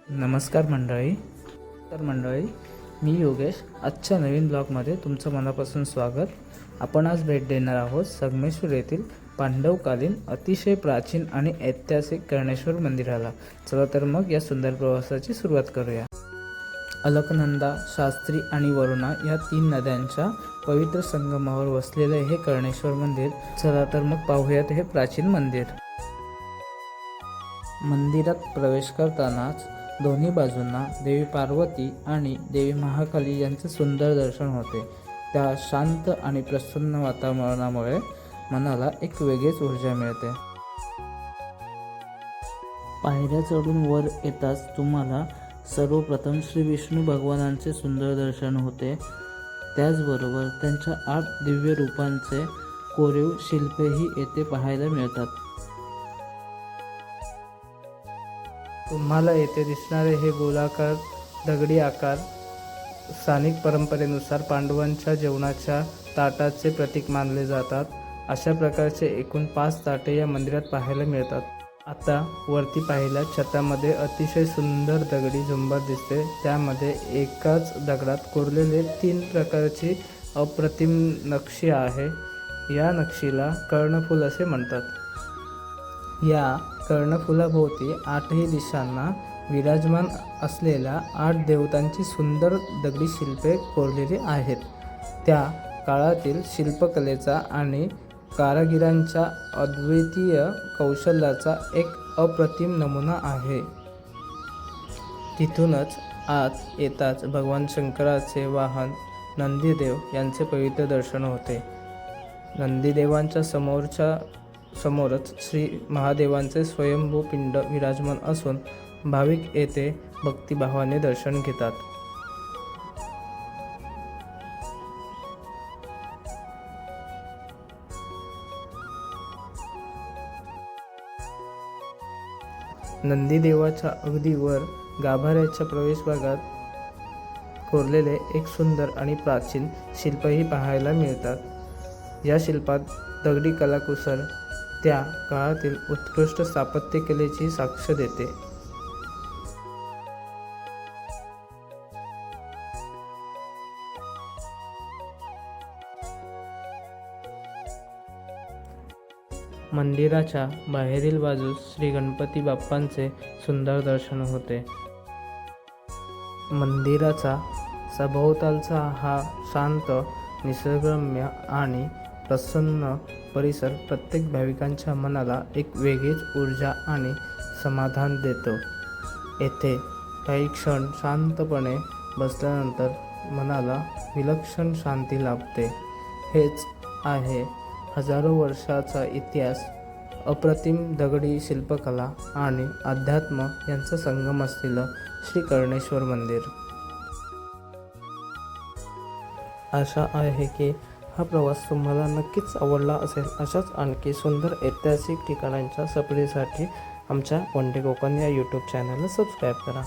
नमस्कार मंडळी, मी योगेश. आजच्या नवीन ब्लॉगमध्ये तुमचं मनापासून स्वागत. आपण आज भेट देणार आहोत संगमेश्वर येथील पांडवकालीन अतिशय प्राचीन आणि ऐतिहासिक कर्णेश्वर मंदिराला. चला तर मग या सुंदर प्रवासाची सुरुवात करूया. अलकनंदा, शास्त्री आणि वरुणा या 3 नद्यांच्या पवित्र संगमावर वसलेले हे कर्णेश्वर मंदिर. चला तर मग पाहूयात हे प्राचीन मंदिर. मंदिरात प्रवेश करतानाच दोन्ही बाजूंना देवी पार्वती आणि देवी महाकाली यांचे सुंदर दर्शन होते. त्या शांत आणि प्रसन्न वातावरणामुळे मनाला एक वेगळीच ऊर्जा मिळते. पायऱ्या चढून वर येताच तुम्हाला सर्वप्रथम श्री विष्णू भगवानांचे सुंदर दर्शन होते. त्याचबरोबर त्यांच्या 8 दिव्य रूपांचे कोरीव शिल्पेही येथे पाहायला मिळतात. तुम्हाला येथे दिसणारे हे गोलाकार दगडी आकार स्थानिक परंपरेनुसार पांडवांच्या जेवणाच्या ताटाचे प्रतीक मानले जातात. अशा प्रकारचे एकूण 5 ताटे या मंदिरात पाहायला मिळतात. आता वरती पाहिल्या छतामध्ये अतिशय सुंदर दगडी झुंबर दिसते. त्यामध्ये एकाच दगडात कोरलेले 3 प्रकारची अप्रतिम नक्षी आहे. या नक्षीला कर्णफूल असे म्हणतात. या कर्णफुलाभोवती 8ही दिशांना विराजमान असलेल्या 8 देवतांची सुंदर दगडी शिल्पे कोरलेली आहेत. त्या काळातील शिल्पकलेचा आणि कारागिरांच्या अद्वितीय कौशल्याचा एक अप्रतिम नमुना आहे. तिथूनच आत येताच भगवान शंकराचे वाहन नंदीदेव यांचे पवित्र दर्शन होते. नंदीदेवांच्या समोरच श्री महादेवांचे स्वयंभू पिंड विराजमान असून भाविक येथे भक्तिभावाने दर्शन घेतात. नंदीदेवाच्या अगदी वर गाभाऱ्याच्या प्रवेशभागात कोरलेले एक सुंदर आणि प्राचीन शिल्पही पाहायला मिळतात. या शिल्पात दगडी कलाकुसर त्या काळातील उत्कृष्ट स्थापत्यकलेची साक्ष देते. मंदिराच्या बाहेरील बाजूस श्री गणपती बाप्पांचे सुंदर दर्शन होते. मंदिराचा सभोवतालचा हा शांत, निसर्गरम्य आणि प्रसन्न परिसर प्रत्येक भाविकांच्या मनाला एक वेगळीच ऊर्जा आणि समाधान देतो. येथे काही क्षण शांतपणे बसल्यानंतर मनाला विलक्षण शांती लाभते. हेच आहे हजारो वर्षाचा इतिहास, अप्रतिम दगडी शिल्पकला आणि अध्यात्म यांचा संगम असलेलं श्री कर्णेश्वर मंदिर. आशा आहे की हा प्रवास तुम्हाला नक्कीच आवडला असेल. अशाच आणखी सुंदर ऐतिहासिक ठिकाणांच्या सफरीसाठी आमच्या वन डे कोकण या यूट्यूब चॅनलला सबस्क्राईब करा.